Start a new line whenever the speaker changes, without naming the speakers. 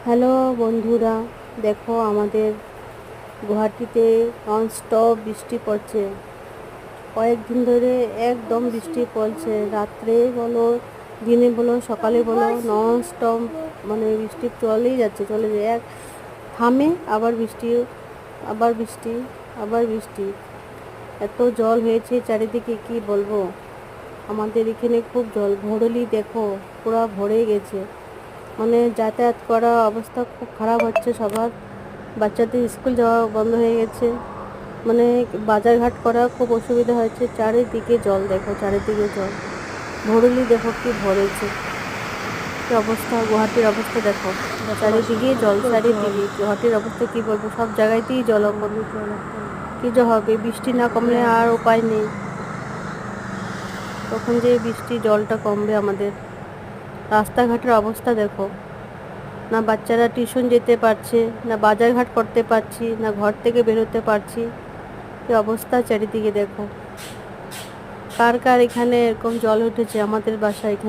Hello বন্ধুরা, দেখো আমাদের গুয়াহাটিতে ননস্টপ বৃষ্টি পড়ছে। কয়েকদিন ধরে একদম বৃষ্টি পড়ছে, রাত্রে বলো, দিনে বলো, সকালে বলো, ননস্টপ মানে বৃষ্টি চলেই যাচ্ছে, চলে যায়। এক থামে আবার বৃষ্টি, আবার বৃষ্টি, আবার বৃষ্টি। এত জল হয়েছে চারিদিকে, কি বলবো। আমাদের এখানে খুব জল, ভরলি দেখো পুরো ভরে গেছে। মানে যাতায়াত করা অবস্থা খুব খারাপ হচ্ছে সবার। বাচ্চাদের স্কুল যাওয়া বন্ধ হয়ে গেছে। মানে বাজারঘাট করা খুব অসুবিধা হয়েছে। চারিদিকে জল, দেখো চারিদিকে জল। ভরলি দেখো কি ভরেছে, কি অবস্থা। গুয়াহাটির অবস্থা দেখো, চারিদিকে জল, চারিদিকে। গুয়াহাটির অবস্থা কি বলবো, সব জায়গাতেই জলমগ্ন। কি যে হবে, বৃষ্টি না কমলে আর উপায় নেই। তখন যে বৃষ্টি জলটা কমবে আমাদের। রাস্তাঘাটের অবস্থা দেখো, না বাচ্চারা টিউশন যেতে পারছে, না বাজারঘাট করতে পারছি, না ঘর থেকে বেরোতে পারছি। এই অবস্থা চারিদিকে দেখো। কার কার এখানে এরকম জল উঠেছে, আমাদের বাসায় এখানে